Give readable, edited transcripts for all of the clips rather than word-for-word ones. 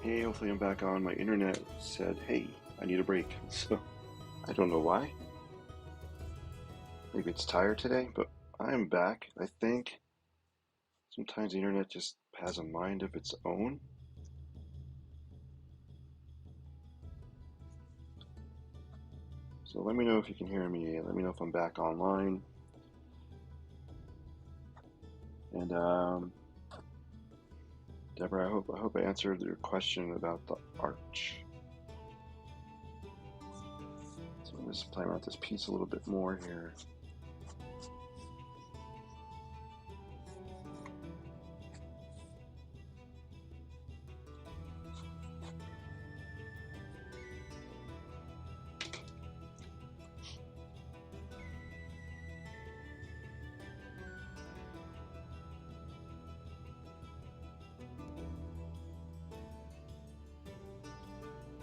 Hey, hopefully I'm back on. My internet said, hey, I need a break. So I don't know why. Maybe it's tired today, but I'm back. I think sometimes the internet just has a mind of its own. So let me know if you can hear me. Let me know if I'm back online. And Deborah, I hope I answered your question about the arch. So I'm just playing around with this piece a little bit more here.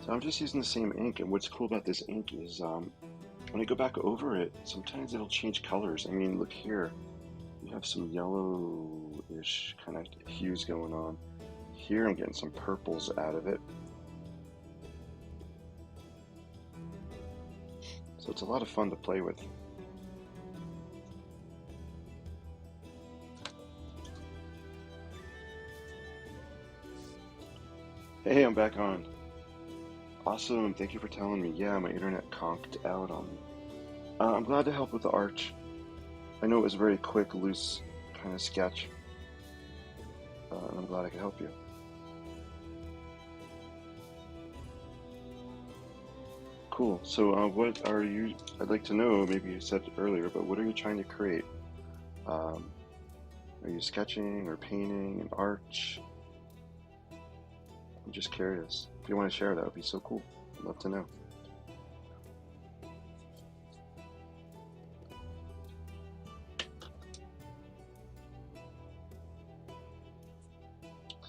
So I'm just using the same ink, and what's cool about this ink is when I go back over it, sometimes it'll change colors. I mean, look here. You have some yellowish kind of hues going on. Here I'm getting some purples out of it. So it's a lot of fun to play with. Hey, I'm back on. Awesome, thank you for telling me. Yeah, my internet conked out on me. I'm glad to help with the arch. I know it was a very quick, loose kind of sketch, and I'm glad I could help you. Cool. So, what are you? I'd like to know. Maybe you said it earlier, but what are you trying to create? Um, are you sketching or painting an arch? I'm just curious. If you want to share, that would be so cool. I'd love to know.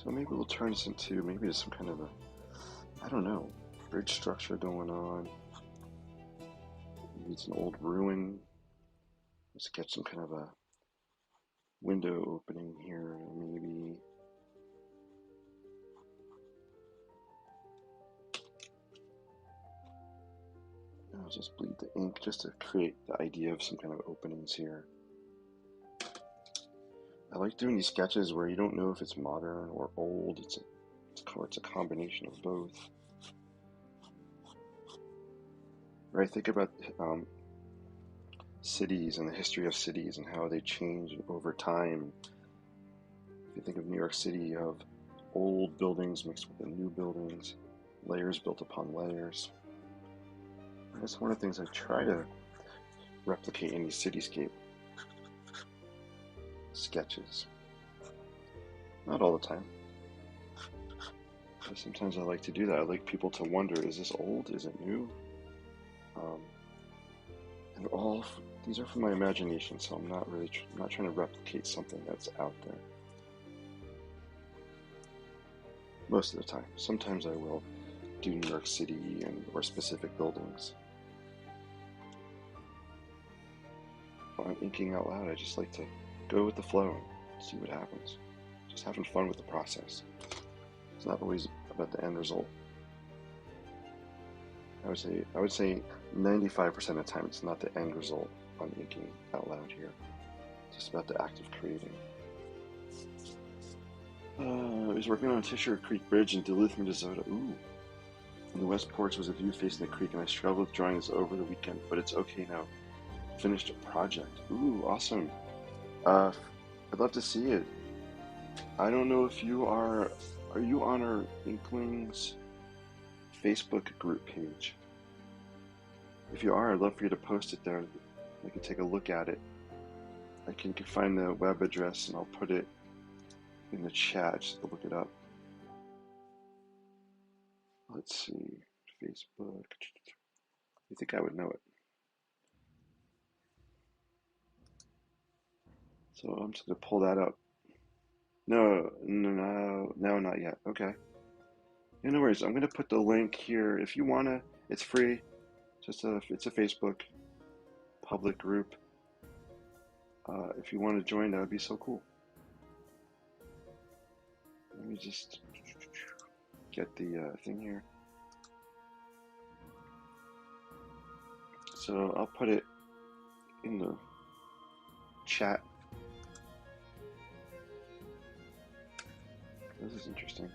So maybe we'll turn this into maybe there's some kind of a, I don't know, bridge structure going on. Maybe it's an old ruin. Let's sketch some kind of a window opening here, maybe. I'll just bleed the ink just to create the idea of some kind of openings here. I like doing these sketches where you don't know if it's modern or old. It's a combination of both. Right? Think about cities and the history of cities and how they change over time. If you think of New York City, you have old buildings mixed with the new buildings, layers built upon layers. And that's one of the things I try to replicate in these cityscape sketches. Not all the time. But sometimes I like to do that. I like people to wonder, is this old? Is it new? Um, and these are from my imagination, so I'm not really I'm not trying to replicate something that's out there. Most of the time. Sometimes I will do New York City or specific buildings. When I'm inking out loud, I just like to go with the flow and see what happens. Just having fun with the process. It's not always about the end result. I would say 95% of the time it's not the end result on inking out loud here. It's just about the act of creating. I was working on Fisher Creek Bridge in Duluth, Minnesota. Ooh. And the west porch was a view facing the creek, and I struggled with drawing this over the weekend, but it's okay now. Finished a project. Ooh, awesome. I'd love to see it. I don't know if you are you on our Inklings Facebook group page? If you are, I'd love for you to post it there. I can take a look at it. I can find the web address and I'll put it in the chat just to look it up. Let's see, Facebook. You think I would know it? So I'm just gonna pull that up. No, not yet. Okay. Yeah, no worries. I'm gonna put the link here. If you wanna, it's free. It's a Facebook public group. If you want to join, that would be so cool. Let me just get the thing here. So I'll put it in the chat. This is interesting.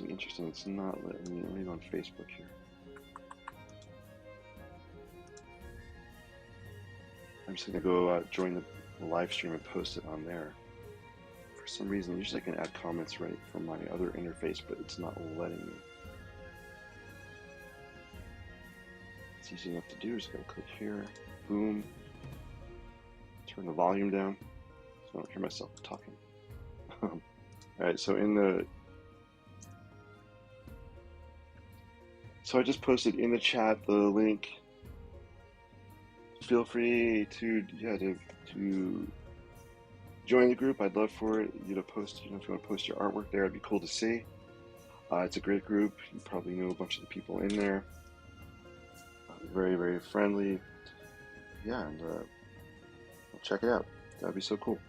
Interesting. It's not letting me leave on Facebook here. I'm just gonna go join the live stream and post it on there. For some reason, usually I can add comments right from my other interface, but it's not letting me. It's easy enough to do. Just gotta click here, boom, turn the volume down so I don't hear myself talking. All right, so I just posted in the chat the link. Feel free to join the group. I'd love for you to post. If you want to post your artwork there, it'd be cool to see. It's a great group. You probably know a bunch of the people in there. Very, very friendly. Yeah, and check it out. That'd be so cool.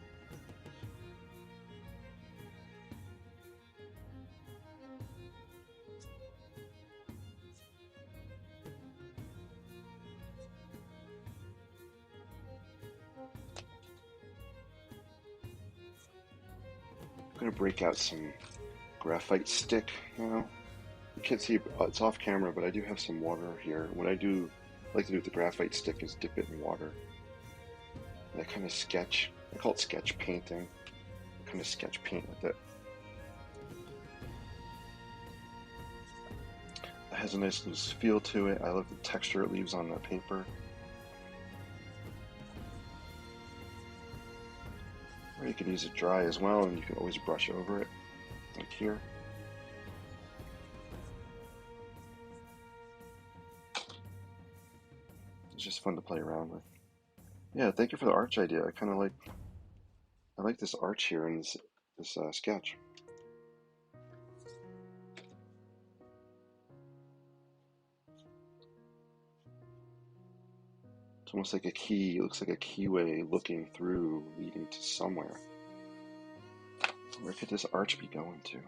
I'm gonna break out some graphite stick now. You can't see it's off camera, but I do have some water here. What I like to do with the graphite stick is dip it in water. And I kind of sketch. I call it sketch painting. I kind of sketch paint with it. It has a nice loose feel to it. I love the texture it leaves on the paper. Or you can use it dry as well, and you can always brush over it, like here. It's just fun to play around with. Yeah, thank you for the arch idea. I like this arch here in this sketch. It's almost like a key. It looks like a keyway looking through, leading to somewhere. Where could this arch be going to?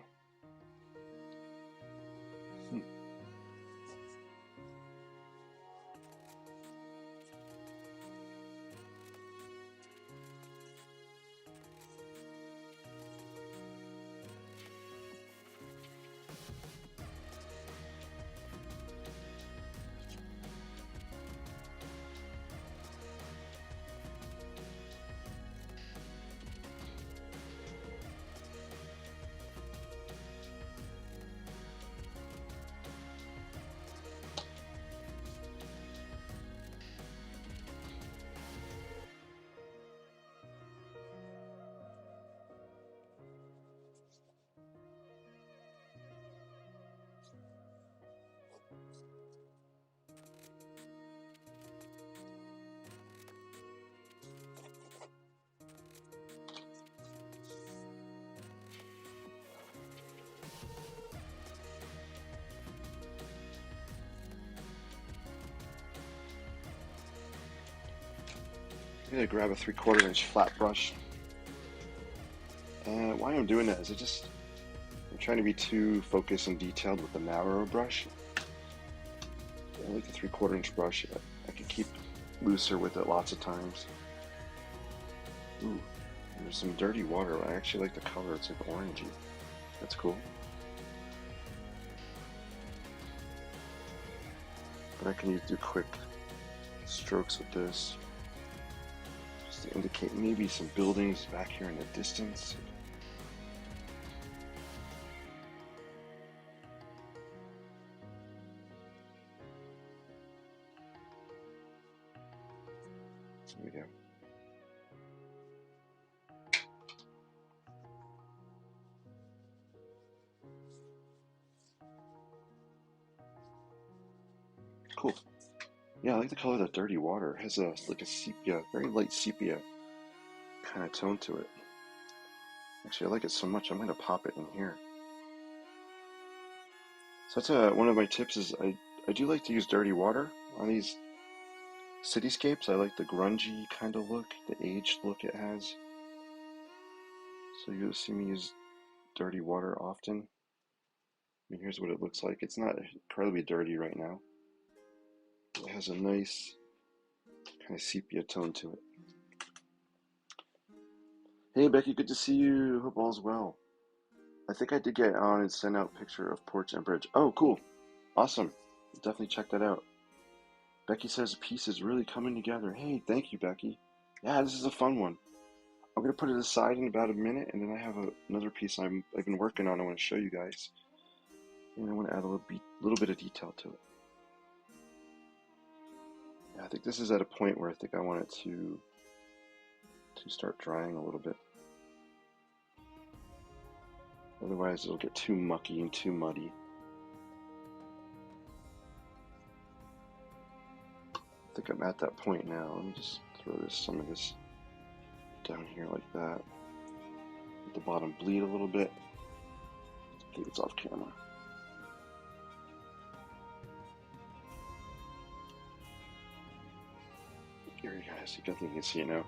I'm gonna grab a 3/4 inch flat brush. And why I'm doing that is I'm trying to be too focused and detailed with the narrow brush. I like the 3/4 inch brush. I can keep looser with it lots of times. Ooh, there's some dirty water. I actually like the color. It's like orangey. That's cool. But I can do quick strokes with this, just to indicate maybe some buildings back here in the distance. There we go. Cool. Yeah, I like the color of that dirty water. It has like a sepia, very light sepia kind of tone to it. Actually, I like it so much, I'm going to pop it in here. So that's one of my tips is I do like to use dirty water on these cityscapes. I like the grungy kind of look, the aged look it has. So you'll see me use dirty water often. I mean, here's what it looks like. It's not incredibly dirty right now. It has a nice kind of sepia tone to it. Hey Becky, good to see you. Hope all's well. I think I did get on and send out a picture of porch and bridge. Oh, cool. Awesome. Definitely check that out. Becky says the piece is really coming together. Hey, thank you, Becky. Yeah, this is a fun one. I'm going to put it aside in about a minute, and then I have another piece I've been working on I want to show you guys. And I want to add a little bit of detail to it. Yeah, I think this is at a point where I think I want it to start drying a little bit. Otherwise, it'll get too mucky and too muddy. I think I'm at that point now. Let me just throw some of this down here like that. Let the bottom bleed a little bit. I think it's off camera. Here you guys, I think you can see it now.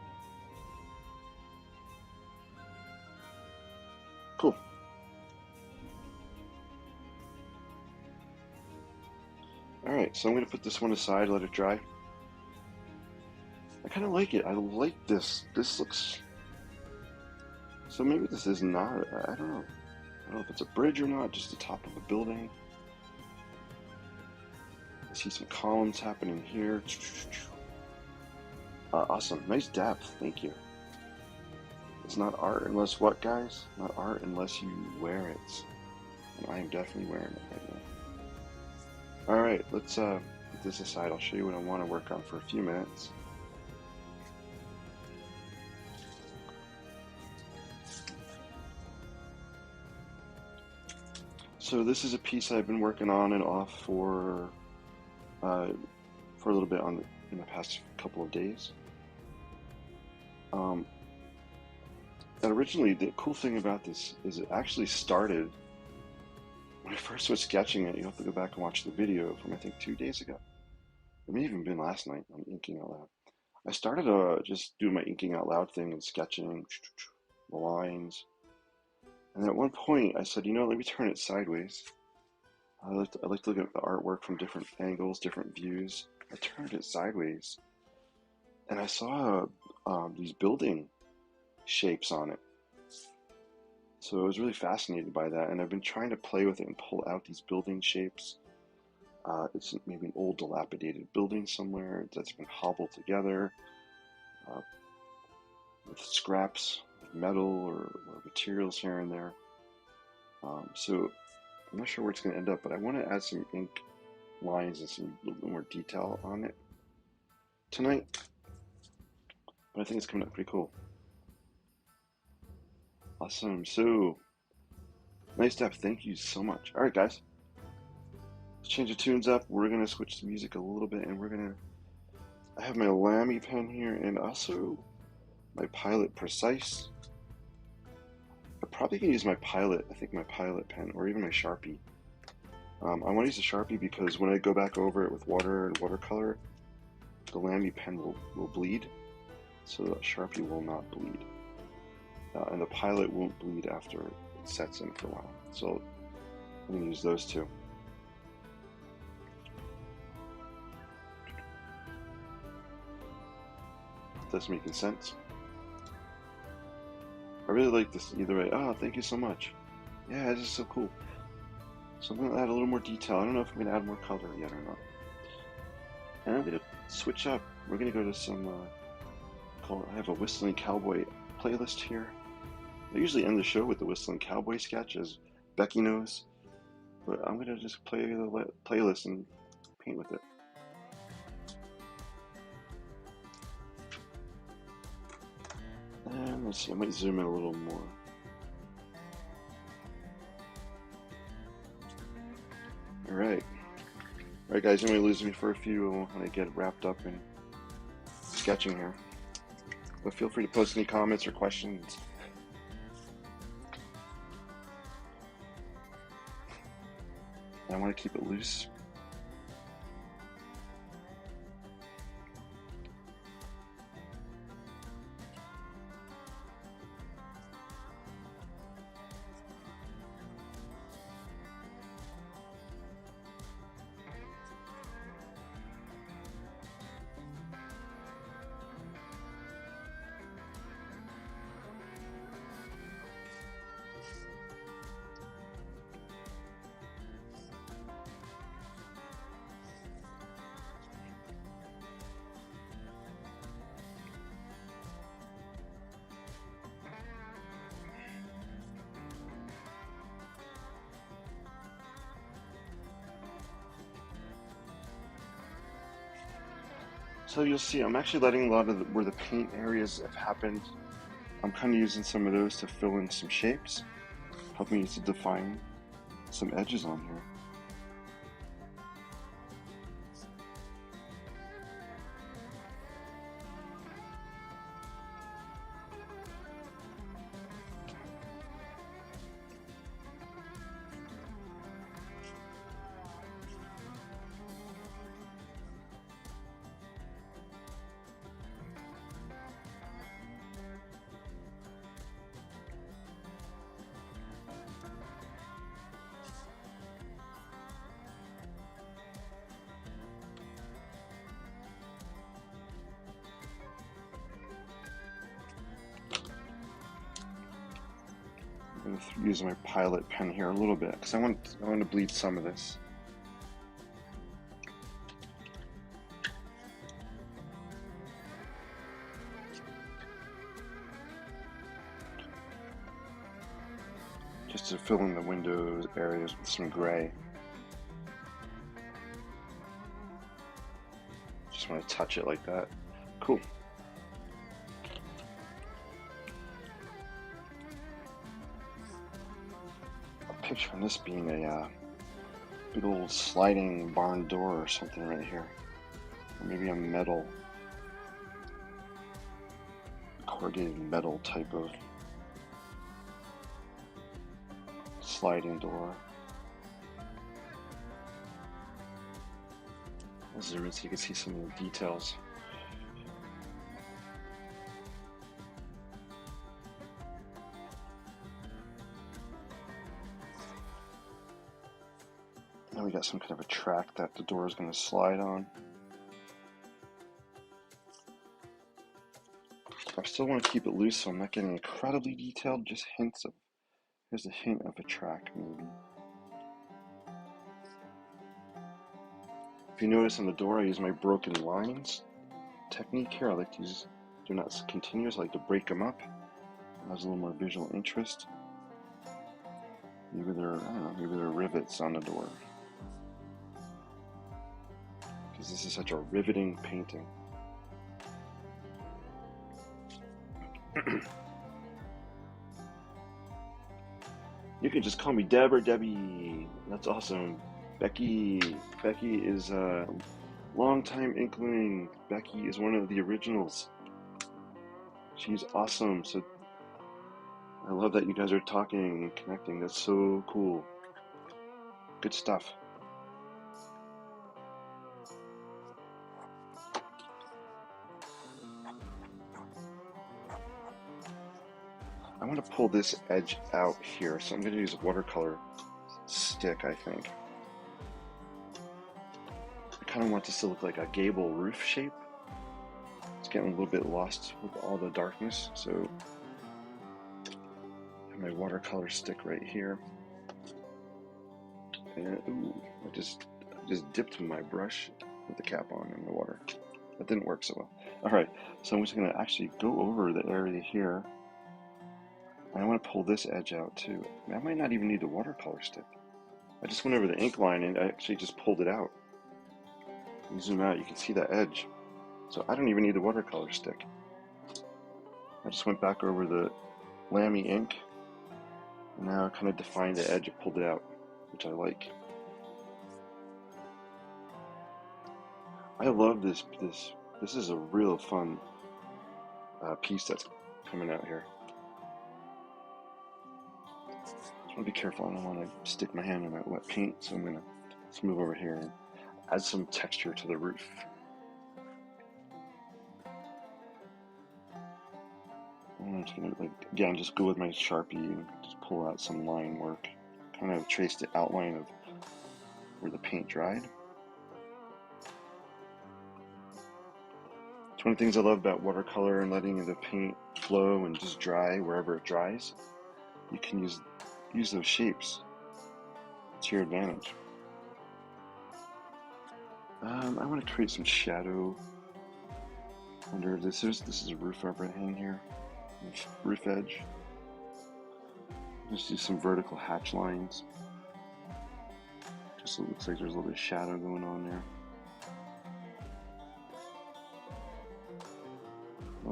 Cool. Alright, so I'm going to put this one aside, let it dry. I kind of like it. I like this. This looks... So maybe this is not... I don't know. I don't know if it's a bridge or not, just the top of a building. I see some columns happening here. Awesome. Nice depth. Thank you. It's not art unless what, guys? Not art unless you wear it. And I am definitely wearing it right now. Alright, let's put this aside. I'll show you what I want to work on for a few minutes. So this is a piece I've been working on and off for a little bit in the past couple of days. And originally, the cool thing about this is it actually started when I first was sketching it. You have to go back and watch the video from I think 2 days ago. It may have even been last night on Inking Out Loud. I started just doing my Inking Out Loud thing and sketching the lines. And at one point, I said, you know, let me turn it sideways. I like to look at the artwork from different angles, different views. I turned it sideways, and I saw these building shapes on it. So I was really fascinated by that, and I've been trying to play with it and pull out these building shapes. It's maybe an old dilapidated building somewhere that's been hobbled together with scraps of metal or materials here and there. So I'm not sure where it's going to end up, but I want to add some ink lines and some a little more detail on it tonight. But I think it's coming up pretty cool. Awesome. So nice depth. Thank you so much. All right, guys. Let's change the tunes up. We're going to switch the music a little bit, and I have my Lamy pen here and also my Pilot Precise. I'm probably going to use my Pilot, I think my Pilot pen, or even my Sharpie. I want to use the Sharpie because when I go back over it with water and watercolor, the Lamy pen will bleed, so the Sharpie will not bleed. And the Pilot won't bleed after it sets in for a while. So I'm going to use those two. That's making sense. I really like this either way. Oh, thank you so much. Yeah, this is so cool. So I'm going to add a little more detail. I don't know if I'm going to add more color yet or not. And I'm going to switch up. We're going to go to some, I have a Whistling Cowboy playlist here. I usually end the show with the Whistling Cowboy sketch, as Becky knows. But I'm going to just play the playlist and paint with it. And let's see, I might zoom in a little more. Alright. Alright guys, you may lose me for a few when I get wrapped up in sketching here. But feel free to post any comments or questions. I want to keep it loose. So you'll see, I'm actually letting a lot of where the paint areas have happened, I'm kind of using some of those to fill in some shapes, helping me to define some edges on here. I'm going to use my Pilot pen here a little bit because I want to bleed some of this. Just to fill in the windows areas with some gray. Just want to touch it like that. Cool. Picturing this being a big old sliding barn door or something right here. Or maybe a metal, corrugated metal type of sliding door. I'll zoom in so you can see some of the details. Now we got some kind of a track that the door is going to slide on. I still want to keep it loose so I'm not getting incredibly detailed, just hints of, here's a hint of a track maybe. If you notice on the door, I use my broken lines technique here. I like to use, they're not continuous, I like to break them up. It has a little more visual interest. Maybe they're, I don't know, maybe they're rivets on the door. Because this is such a riveting painting. You can just call me Deb or Debbie. That's awesome. Becky is a longtime Inkling. Becky is one of the originals. She's awesome. So I love that you guys are talking and connecting. That's so cool. Good stuff. I want to pull this edge out here, so I'm going to use a watercolor stick, I think. I kind of want this to look like a gable roof shape. It's getting a little bit lost with all the darkness, so I have my watercolor stick right here. And ooh, I just dipped my brush with the cap on in the water. That didn't work so well. Alright, so I'm just going to actually go over the area here. And I want to pull this edge out too. I might not even need the watercolor stick. I just went over the ink line and I actually just pulled it out. You zoom out, you can see that edge. So I don't even need the watercolor stick. I just went back over the Lamy ink and now I kind of defined the edge and pulled it out, which I like. I love this. This is a real fun piece that's coming out here. I want to be careful. I don't want to stick my hand in that wet paint, so I'm going to move over here and add some texture to the roof. And I'm just going to, like, again, just go with my Sharpie and just pull out some line work. Kind of trace the outline of where the paint dried. It's one of the things I love about watercolor and letting the paint flow and just dry wherever it dries. You can use those shapes to your advantage. I want to create some shadow under this. This is a roof overhang here, roof edge. Just do some vertical hatch lines. Just so it looks like there's a little bit of shadow going on there.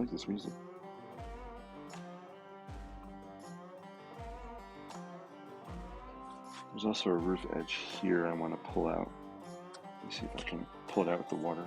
like this music. There's also a roof edge here I want to pull out. Let me see if I can pull it out with the water.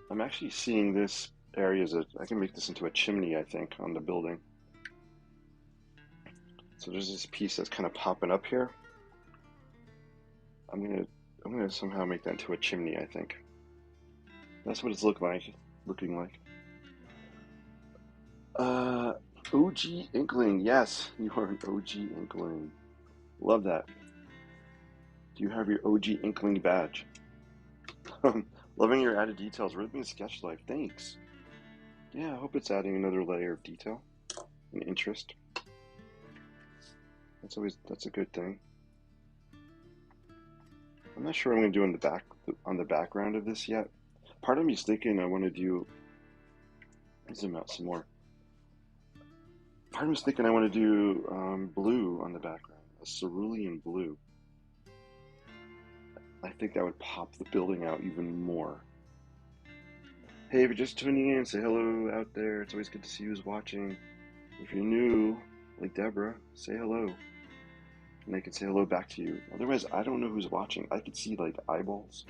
I'm actually seeing this area as I can make this into a chimney, I think, on the building. So there's this piece that's kind of popping up here. I'm gonna somehow make that into a chimney, I think. That's what it's looking like. OG Inkling, yes, you are an OG Inkling. Love that. Do you have your OG Inkling badge? Loving your added details, ripping sketch life. Thanks. Yeah, I hope it's adding another layer of detail and interest. That's a good thing. I'm not sure what I'm gonna do on the background of this yet. Part of me is thinking I want to do. Zoom out some more. Part of me is thinking I want to do blue on the background, a cerulean blue. I think that would pop the building out even more. Hey, if you're just tuning in, say hello out there. It's always good to see who's watching. If you're new, like Deborah, say hello. And I can say hello back to you. Otherwise, I don't know who's watching. I could see like eyeballs.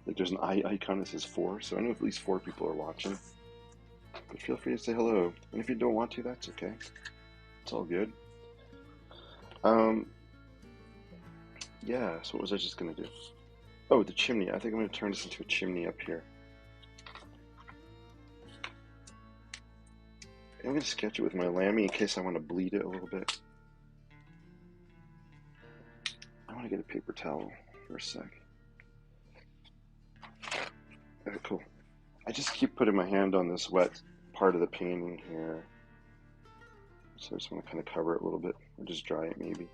Like there's an eye icon that says 4, so I know at least 4 people are watching. But feel free to say hello. And if you don't want to, that's okay. It's all good. Yeah, so what was I just gonna do? Oh, the chimney. I think I'm gonna turn this into a chimney up here. I'm gonna sketch it with my lamy in case I want to bleed it a little bit. I want to get a paper towel for a sec. Okay, cool. I just keep putting my hand on this wet part of the painting here. So I just want to kind of cover it a little bit, or just dry it maybe.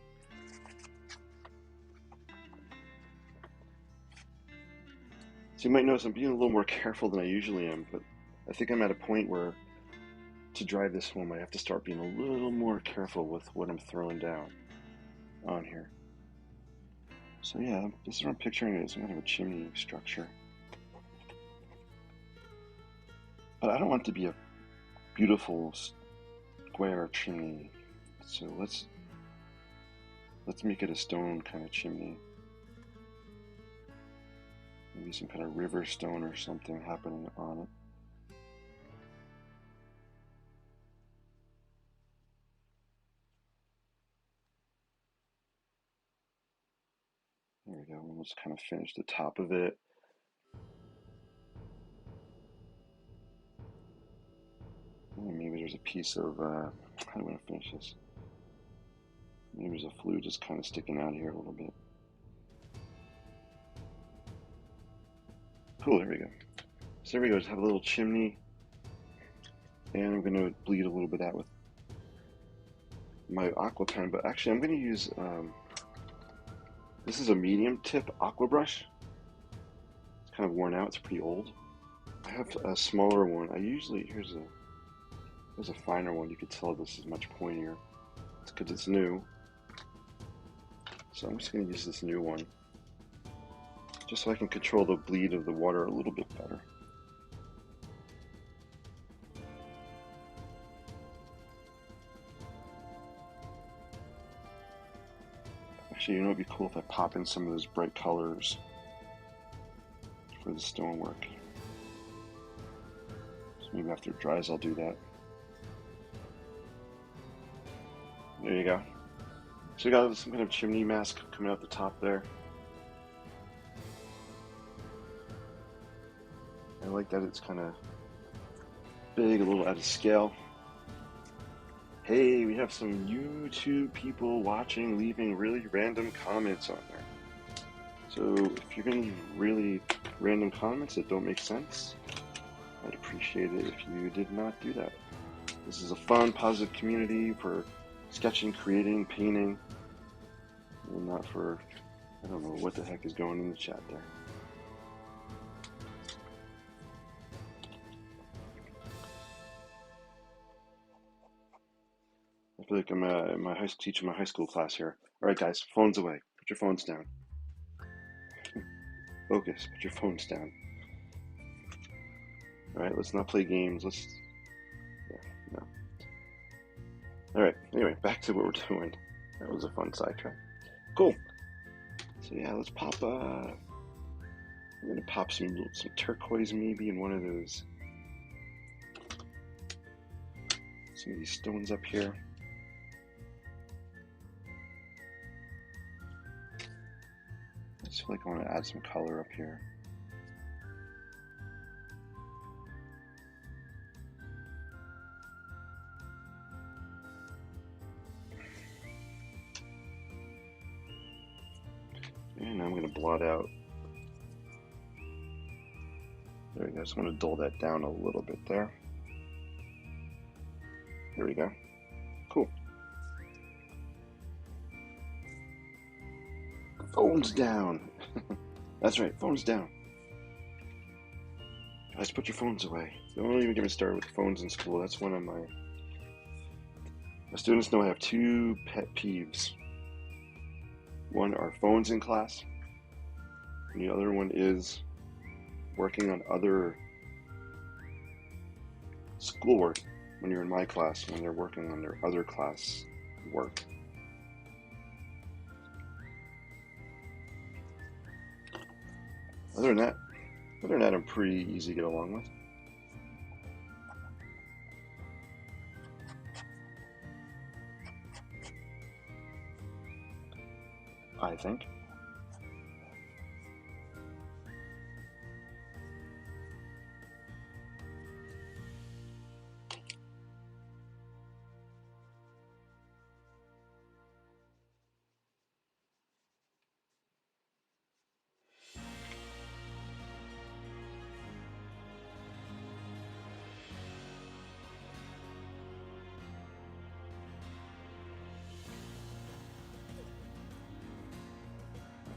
So you might notice I'm being a little more careful than I usually am, but I think I'm at a point where to drive this home I have to start being a little more careful with what I'm throwing down on here. So yeah, this is what I'm picturing it as some kind of a chimney structure. But I don't want it to be a beautiful square chimney. So let's make it a stone kind of chimney. Maybe some kind of river stone or something happening on it. There we go. We'll just kind of finish the top of it. Oh, maybe there's a piece of, how do I want to finish this? Maybe there's a flue just kind of sticking out here a little bit. Cool, there we go. So there we go, just have a little chimney. And I'm going to bleed a little bit out with my aqua pen, but actually I'm going to use, this is a medium tip aqua brush. It's kind of worn out, it's pretty old. I have a smaller one. Here's a finer one. You could tell this is much pointier. It's because it's new. So I'm just going to use this new one, just so I can control the bleed of the water a little bit better. Actually, you know, it'd be cool if I pop in some of those bright colors for the stonework. So maybe after it dries, I'll do that. There you go. So we got some kind of chimney mask coming out the top there. I like that it's kind of big, a little out of scale. Hey, we have some YouTube people watching, leaving really random comments on there. So if you're going to leave really random comments that don't make sense, I'd appreciate it if you did not do that. This is a fun, positive community for sketching, creating, painting, and not for, I don't know what the heck is going in the chat there. I feel like I'm teaching my high school class here. All right, guys, phones away. Put your phones down. Focus. Put your phones down. All right, let's not play games. No. All right, anyway, back to what we're doing. That was a fun sidetrack. Cool. So yeah, let's pop, I'm gonna pop some turquoise maybe in one of those, some of these stones up here. I just feel like I want to add some color up here. And now I'm going to blot out. There we go. Just want to dull that down a little bit there. There we go. Cool. Phones down. That's right, phones down. Guys, put your phones away. Don't even get me started with phones in school. That's one of my students know I have two pet peeves. One are phones in class, and the other one is working on other schoolwork when you're in my class, when they're working on their other class work. Other than that, I'm pretty easy to get along with. I think.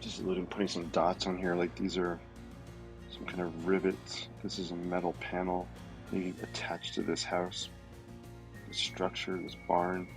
Just putting some dots on here, like these are some kind of rivets. This is a metal panel maybe attached to this house, this structure, this barn.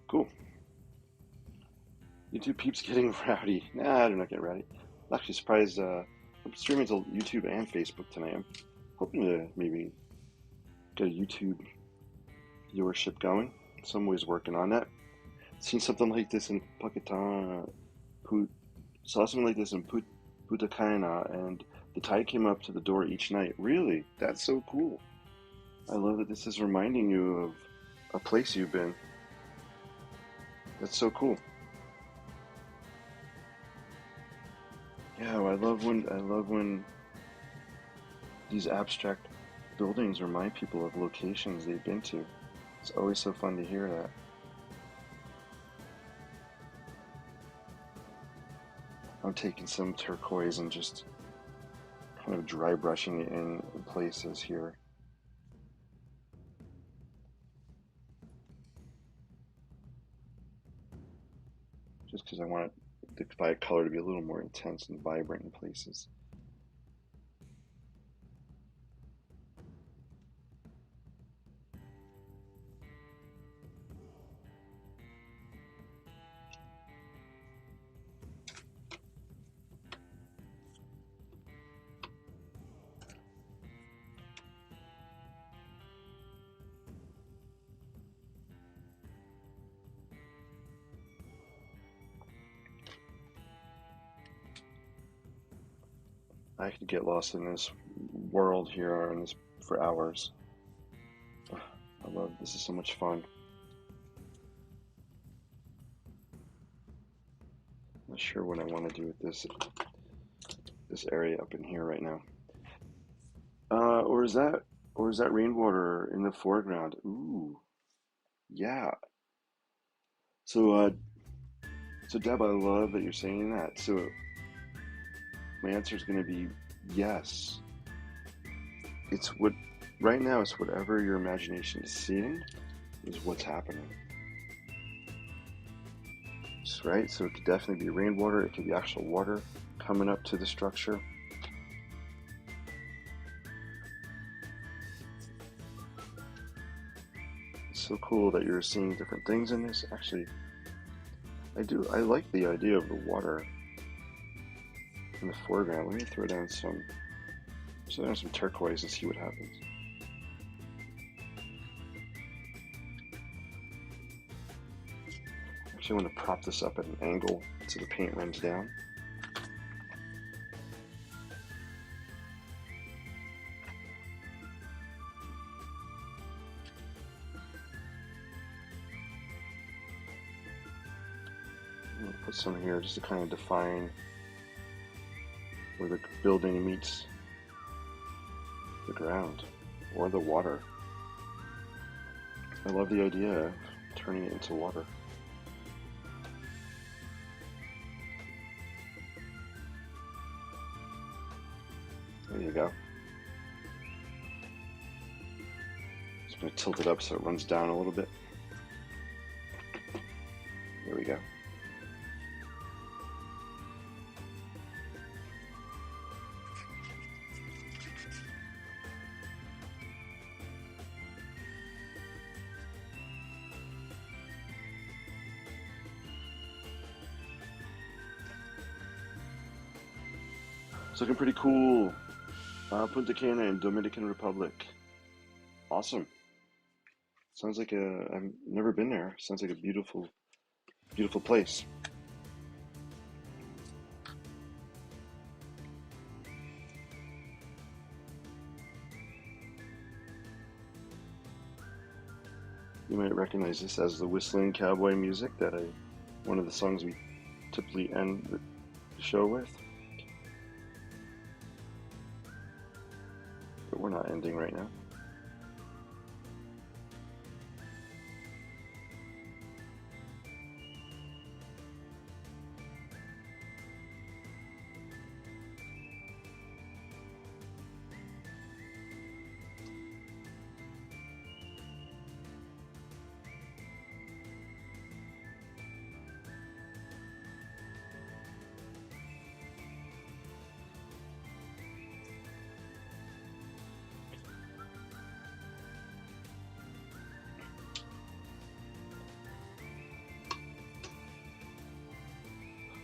Cool. YouTube peeps getting rowdy. Nah, they're not getting rowdy. I'm actually surprised. I'm streaming to YouTube and Facebook tonight. I'm hoping to maybe get a YouTube viewership going. Some ways working on that. Seen something like this in Pakistan. Saw something like this in Putakaina, and the tide came up to the door each night. Really? That's so cool. I love that this is reminding you of a place you've been. That's so cool. Yeah, I love when these abstract buildings remind people of locations they've been to. It's always so fun to hear that. I'm taking some turquoise and just kind of dry brushing it in places here. Just because I want the color to be a little more intense and vibrant in places. I could get lost in this world here and this for hours. I love this is so much fun. Not sure what I want to do with this area up in here right now. Or is that rainwater in the foreground? Ooh, yeah. So so Deb, I love that you're saying that. So my answer is going to be yes. It's what right now. It's whatever your imagination is seeing is what's happening. Right? So it could definitely be rainwater. It could be actual water coming up to the structure. It's so cool that you're seeing different things in this. Actually, I like the idea of the water in the foreground. Let me throw down some turquoise and see what happens. Actually, I want to prop this up at an angle so the paint runs down. I'm going to put some here just to kind of define where the building meets the ground or the water. I love the idea of turning it into water. There you go. Just going to tilt it up so it runs down a little bit. There we go. It's looking pretty cool. Punta Cana in Dominican Republic. Awesome. Sounds like I've never been there. Sounds like a beautiful, beautiful place. You might recognize this as the whistling cowboy music one of the songs we typically end the show with. But we're not ending right now.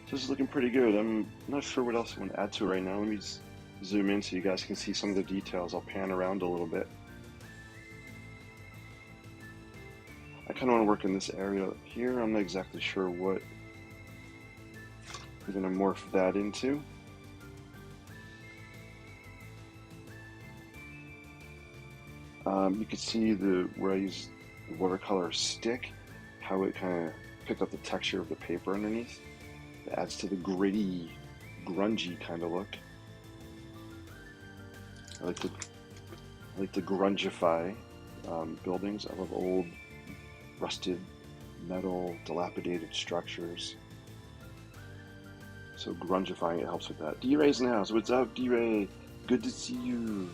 So this is looking pretty good. I'm not sure what else I want to add to it right now. Let me just zoom in so you guys can see some of the details. I'll pan around a little bit. I kind of want to work in this area here. I'm not exactly sure what we're going to morph that into. You can see where I use the watercolor stick, how it kind of picked up the texture of the paper underneath. It adds to the gritty, grungy kind of look. I like to grungify buildings. I love old, rusted metal, dilapidated structures. So grungifying it helps with that. D-Ray's in the house. What's up, D-Ray? Good to see you.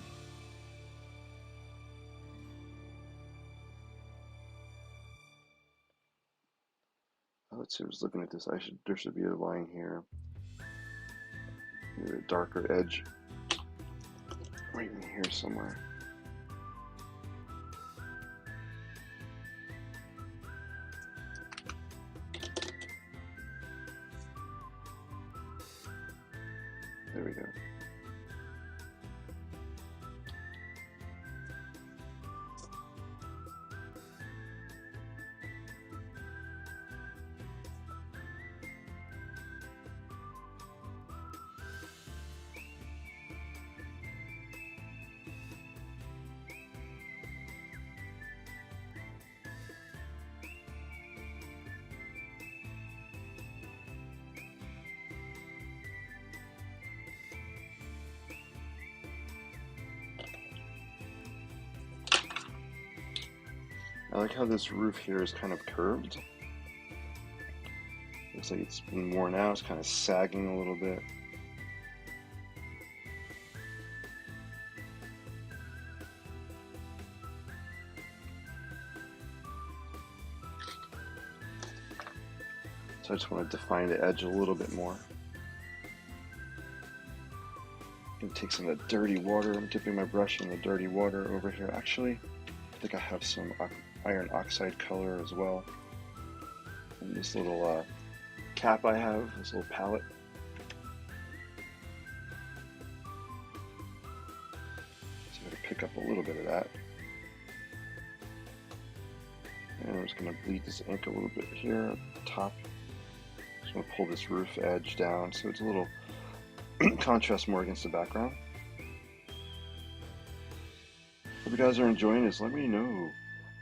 Let's see. I was looking at this. There should be a line here. Maybe a darker edge right in here somewhere. There we go. I like how this roof here is kind of curved. Looks like it's been worn out. It's kind of sagging a little bit. So I just want to define the edge a little bit more. I'm gonna take some of the dirty water. I'm dipping my brush in the dirty water over here. Actually, I think I have some iron oxide color as well. And this little cap I have, this little palette. So I'm going to pick up a little bit of that. And I'm just going to bleed this ink a little bit here at the top. Just going to pull this roof edge down so it's a little contrast more against the background. Hope you guys are enjoying this. Let me know.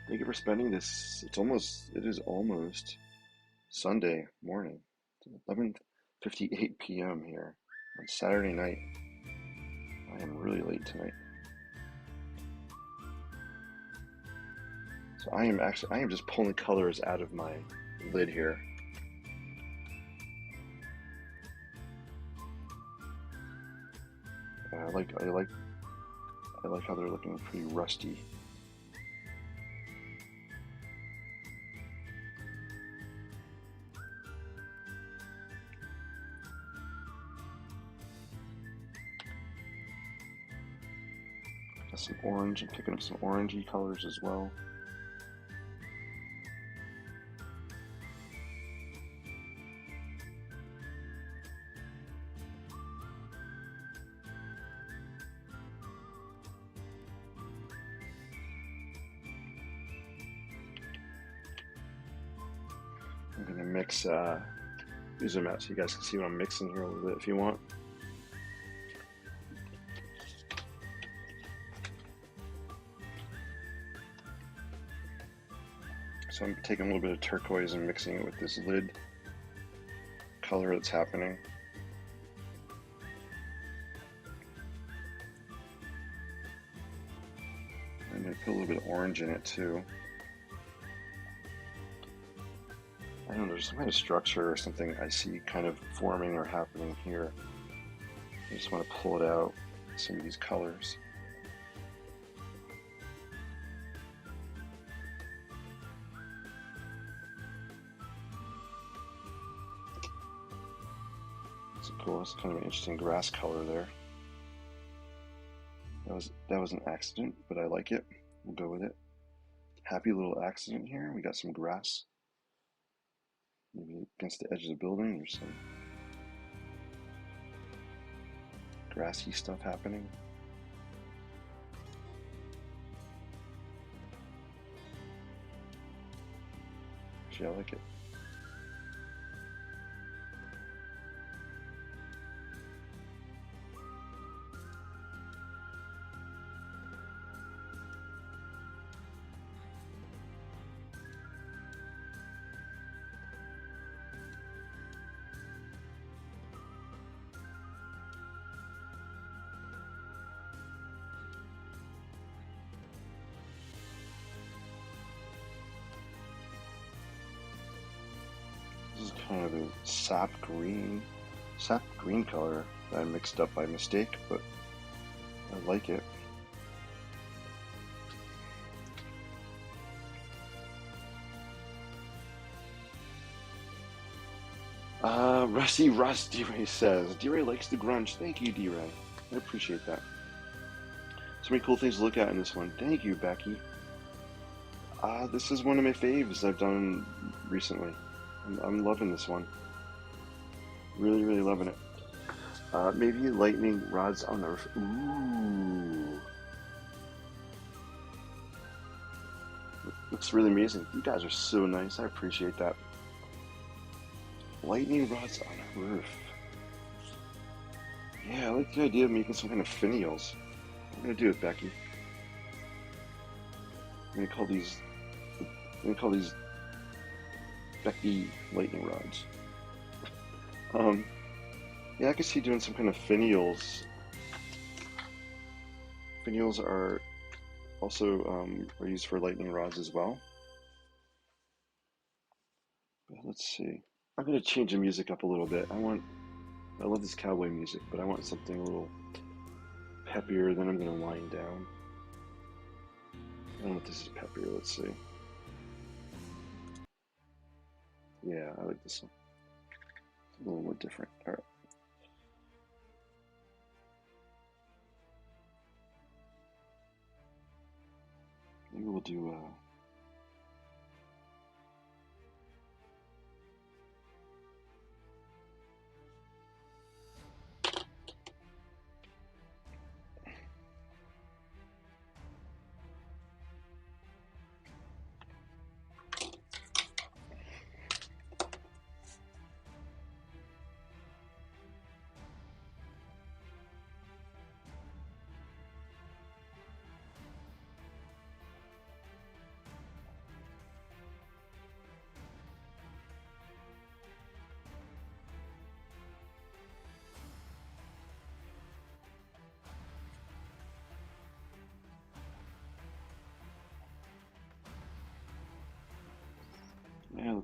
Thank you for spending this. It is almost Sunday morning. It's 11:58 p.m. here on Saturday night. I am really late tonight. So I am just pulling colors out of my lid here. I like how they're looking pretty rusty. Got some orange. I'm picking up some orangey colors as well. I'm gonna mix, zoom out so you guys can see what I'm mixing here a little bit if you want. So I'm taking a little bit of turquoise and mixing it with this lid color that's happening. I'm gonna put a little bit of orange in it too. I don't know, there's some kind of structure or something I see kind of forming or happening here. I just want to pull it out, some of these colors. It's cool, it's kind of an interesting grass color there. That was an accident, but I like it. We'll go with it. Happy little accident here. We got some grass. Maybe against the edge of the building, there's some grassy stuff happening. Actually, I like it. kind of a sap green color that I mixed up by mistake, but I like it. Rusty Russ, D-Ray says. D-Ray likes the grunge. Thank you, D-Ray. I appreciate that. So many cool things to look at in this one. Thank you, Becky. This is one of my faves I've done recently. I'm loving this one. Really, really loving it. Maybe lightning rods on the roof. Ooh. Looks really amazing. You guys are so nice. I appreciate that. Lightning rods on a roof. Yeah, I like the idea of making some kind of finials. I'm gonna do it, Becky. I'm gonna call these Becky lightning rods. Yeah, I can see doing some kind of finials. Finials are also are used for lightning rods as well. But let's see. I'm gonna change the music up a little bit. I love this cowboy music, but I want something a little peppier. Then I'm gonna wind down. I don't know if this is peppier. Let's see. Yeah, I like this one. It's a little more different. All right. Maybe we'll do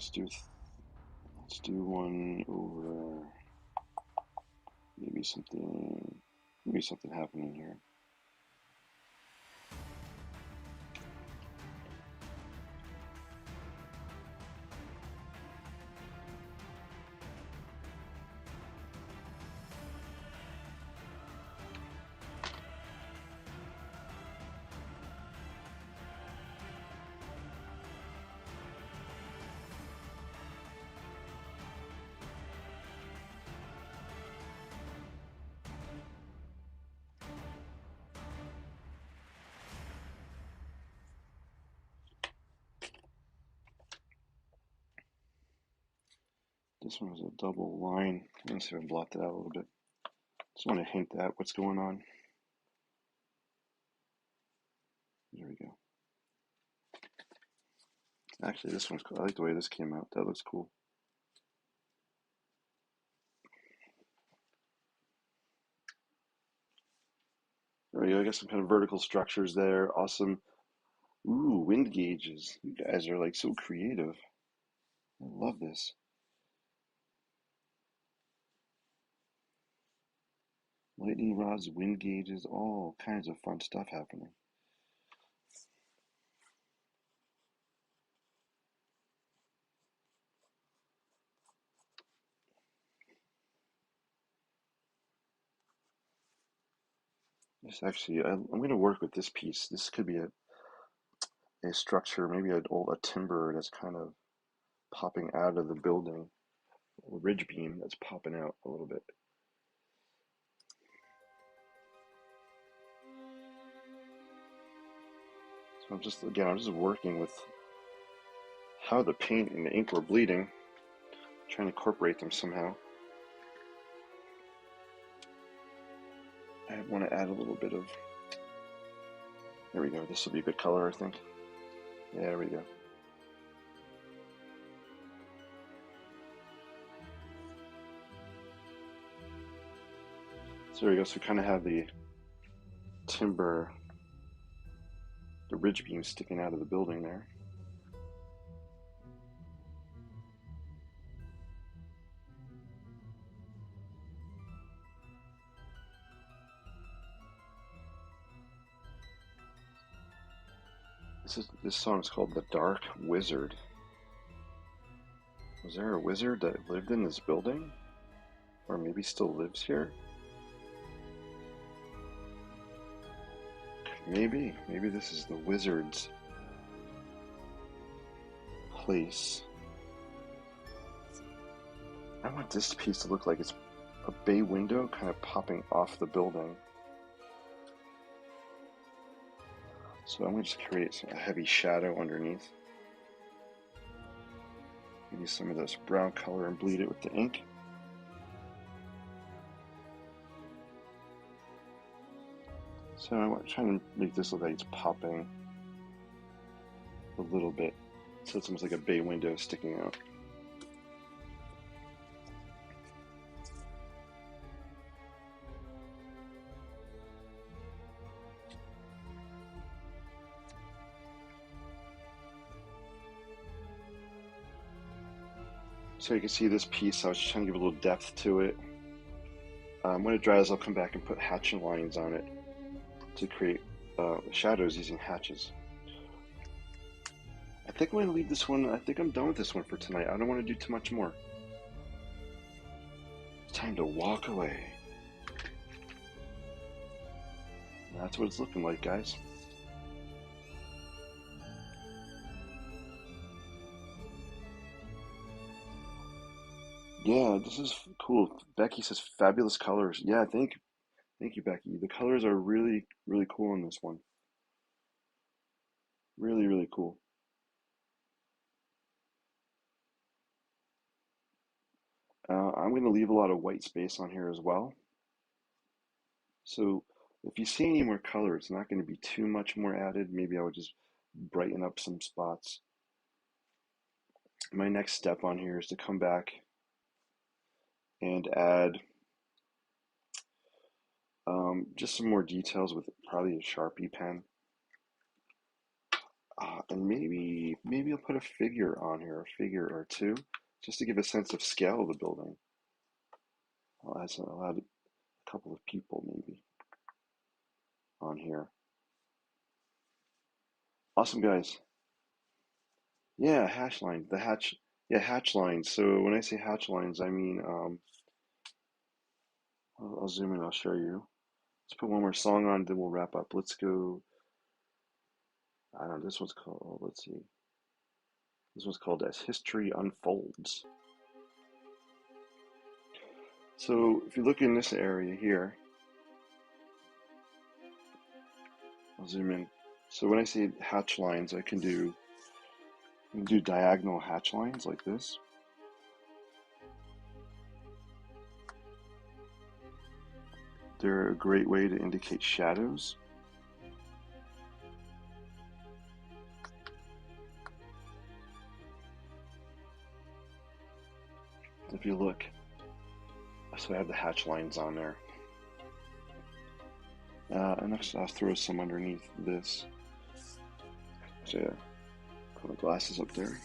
let's do one over maybe something happening here. This one is a double line. Let me see if I blot that out a little bit. Just want to hint at what's going on. There we go. Actually, this one's cool. I like the way this came out. That looks cool. There we go. I got some kind of vertical structures there. Awesome. Ooh, wind gauges. You guys are like so creative. I love this. Lightning rods, wind gauges, all kinds of fun stuff happening. This actually, I'm going to work with this piece. This could be a structure, maybe a timber that's kind of popping out of the building, a ridge beam that's popping out a little bit. So I'm just working with how the paint and the ink were bleeding, trying to incorporate them somehow. I want to add a little bit of, there we go, this will be a good color, I think. Yeah, there we go. So there we go, so we kind of have the timber, the ridge beam sticking out of the building there. This song is called "The Dark Wizard." Was there a wizard that lived in this building, or maybe still lives here? Maybe this is the wizard's place. I want this piece to look like it's a bay window kind of popping off the building. So I'm going to just create a heavy shadow underneath. Use some of this brown color and bleed it with the ink. So I'm trying to make this look like it's popping a little bit. So it's almost like a bay window sticking out. So you can see this piece, I was just trying to give a little depth to it. When it dries, I'll come back and put hatch lines on it to create shadows using hatches. I think I'm going to leave this one, I think I'm done with this one for tonight. I don't want to do too much more. It's time to walk away. And that's what it's looking like, guys. Yeah, this is cool. Becky says fabulous colors. Yeah, thank you, Becky. The colors are really, really cool in this one. Really, really cool. I'm going to leave a lot of white space on here as well. So if you see any more color, it's not going to be too much more added. Maybe I would just brighten up some spots. My next step on here is to come back and add just some more details with probably a Sharpie pen. And maybe I'll put a figure on here, a figure or two, just to give a sense of scale of the building. I'll add a couple of people maybe on here. Awesome, guys. Yeah, hatch line. Yeah, hatch lines. So when I say hatch lines, I mean, I'll zoom in, I'll show you. Let's put one more song on, then we'll wrap up. Let's go, I don't know, this one's called, let's see. This one's called As History Unfolds. So if you look in this area here, I'll zoom in. So when I say hatch lines, I can do diagonal hatch lines like this. They're a great way to indicate shadows. If you look, so I have the hatch lines on there. And next I'll throw some underneath this. So yeah, put my glasses up there.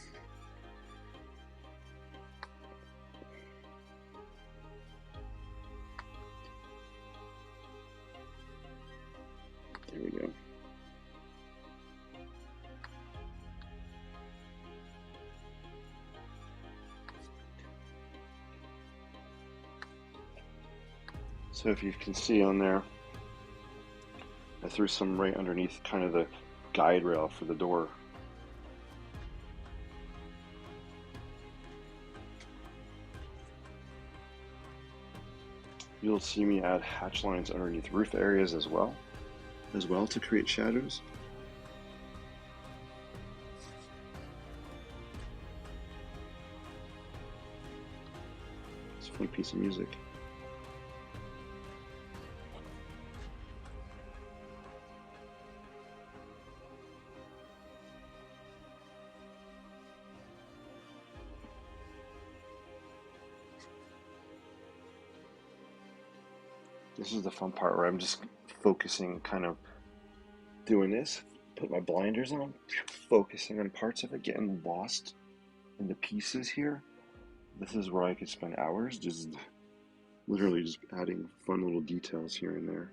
There we go. So if you can see on there, I threw some right underneath kind of the guide rail for the door. You'll see me add hatch lines underneath roof areas as well to create shadows. It's a fun piece of music. This is the fun part where I'm just focusing, kind of doing this, put my blinders on, focusing on parts of it, getting lost in the pieces here. This is where I could spend hours just literally just adding fun little details here and there.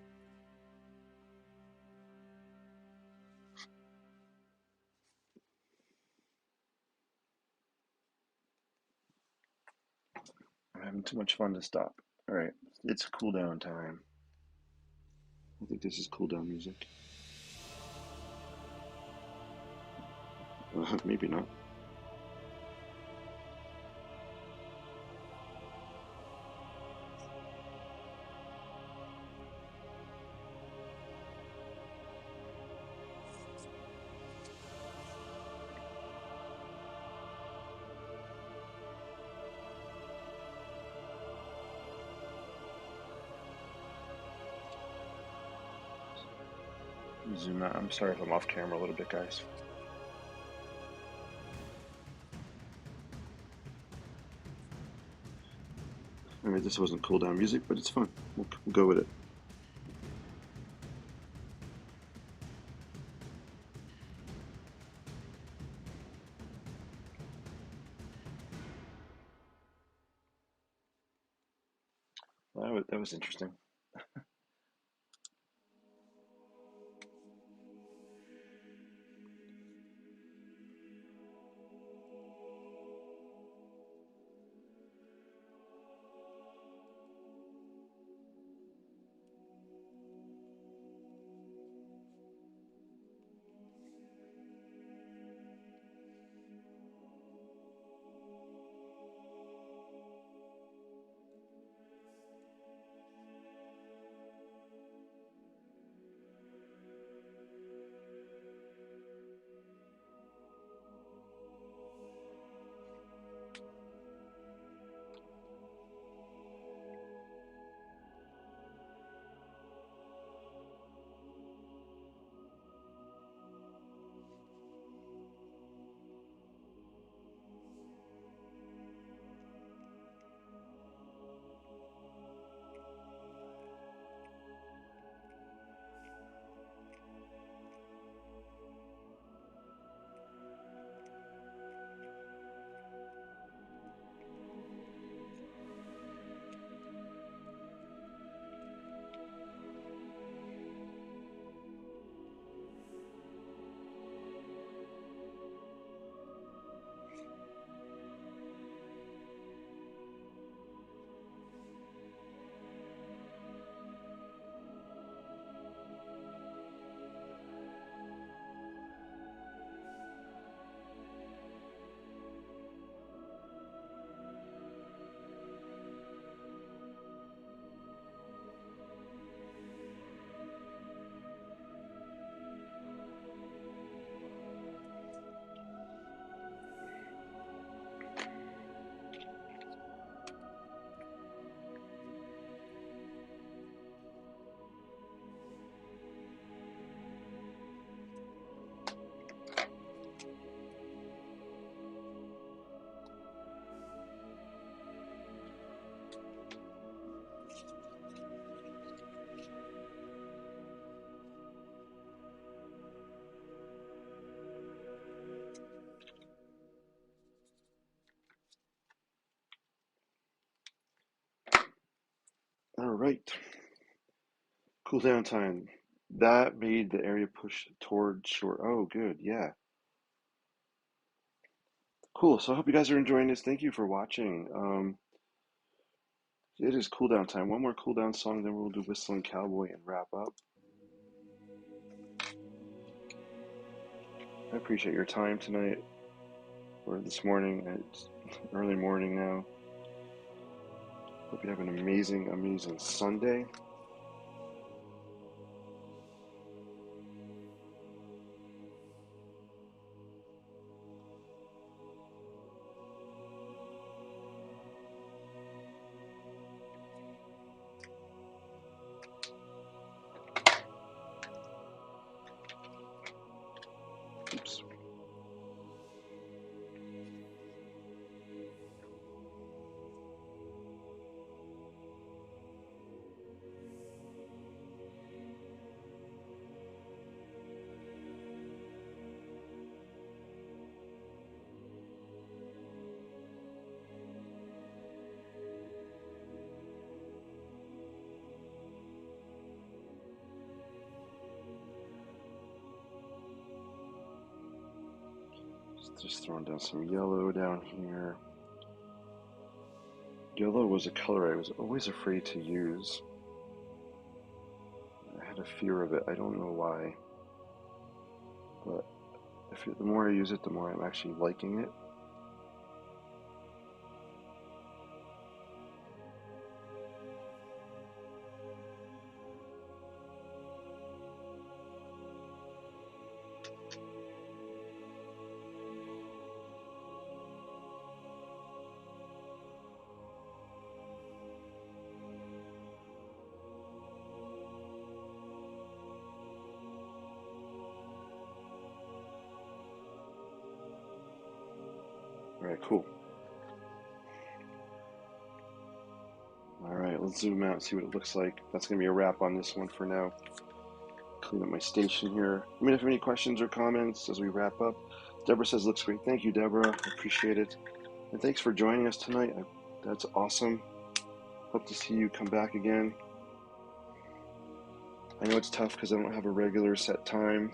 having too much fun to stop. All right, it's cool down time. I think this is cool down music. Maybe not. Zoom out. I'm sorry if I'm off camera a little bit, guys. All right, this wasn't cool down music, but it's fun. We'll go with it. That was interesting. All right, cool down time. That made the area push toward shore. Oh, good. Yeah. Cool. So I hope you guys are enjoying this. Thank you for watching. It is cool down time. One more cool down song, then we'll do Whistling Cowboy and wrap up. I appreciate your time tonight or this morning. It's early morning now. Hope you have an amazing, amazing Sunday. Oops. Just throwing down some yellow down here. Yellow was a color I was always afraid to use. I had a fear of it. I don't know why. But the more I use it, the more I'm actually liking it. All right, cool. All right, let's zoom out and see what it looks like. That's going to be a wrap on this one for now. Clean up my station here. Let me know if you have any questions or comments as we wrap up. Deborah says, looks great. Thank you, Deborah. I appreciate it. And thanks for joining us tonight. That's awesome. Hope to see you come back again. I know it's tough because I don't have a regular set time.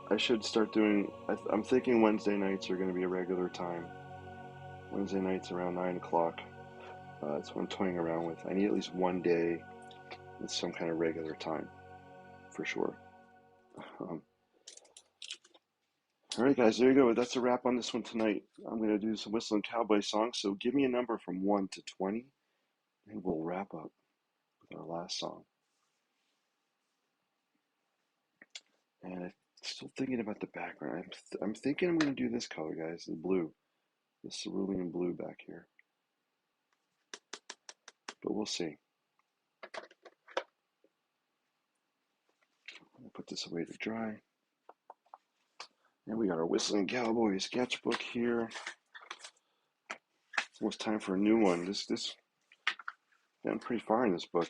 I should start doing, I'm thinking Wednesday nights are going to be a regular time. Wednesday nights around 9 o'clock. That's what I'm toying around with. I need at least one day with some kind of regular time, for sure. All right, guys, there you go. That's a wrap on this one tonight. I'm going to do some whistling cowboy songs, so give me a number from 1 to 20, and we'll wrap up with our last song. And I'm still thinking about the background. I'm thinking I'm going to do this color, guys, the blue, the cerulean blue back here. But we'll see. I'm going to put this away to dry. And we got our Whistling Cowboy sketchbook here. It's almost time for a new one. This I'm pretty far in this book.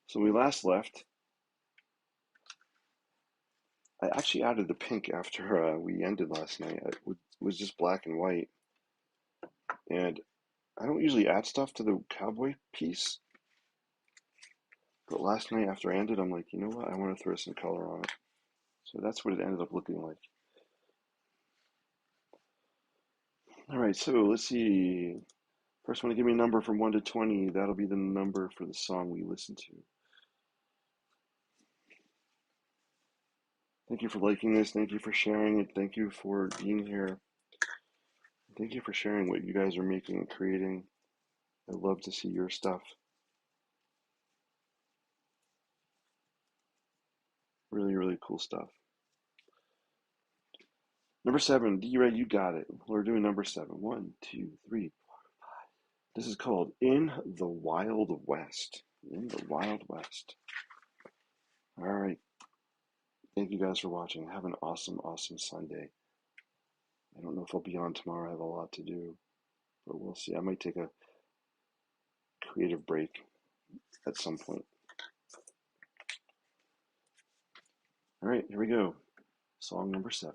So when we last left, I actually added the pink after we ended last night. It was just black and white. And I don't usually add stuff to the cowboy piece. But last night after I ended, I'm like, you know what? I want to throw some color on it. So that's what it ended up looking like. All right, so let's see. First one to give me a number from 1 to 20. That'll be the number for the song we listen to. Thank you for liking this. Thank you for sharing it. Thank you for being here. Thank you for sharing what you guys are making and creating. I love to see your stuff. Really, really cool stuff. Number 7, D-Ray, you got it. We're doing number 7. 1, 2, 3, 4, 5. This is called In the Wild West. In the Wild West. All right. Thank you guys for watching. Have an awesome, awesome Sunday. I don't know if I'll be on tomorrow. I have a lot to do, but we'll see. I might take a creative break at some point. All right, here we go. Song number 7.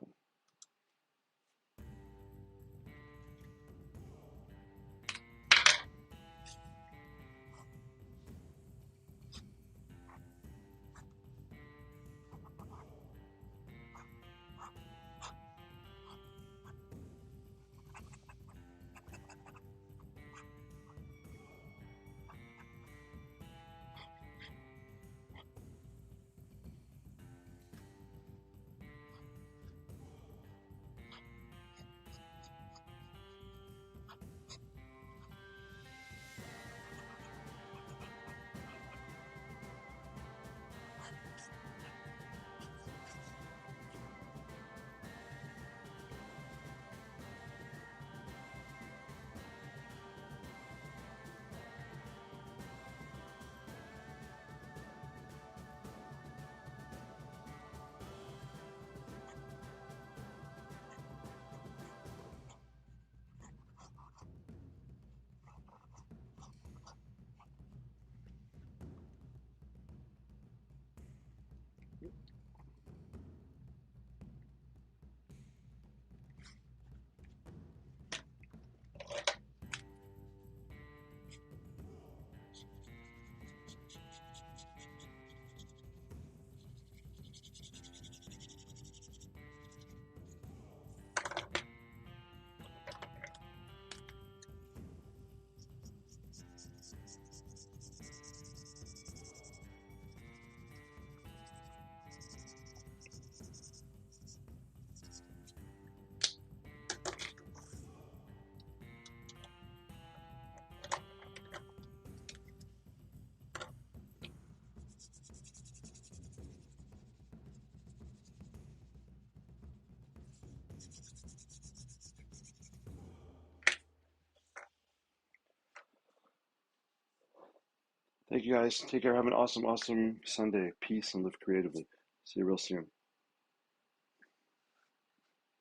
Thank you guys. Take care. Have an awesome, awesome Sunday. Peace and live creatively. See you real soon.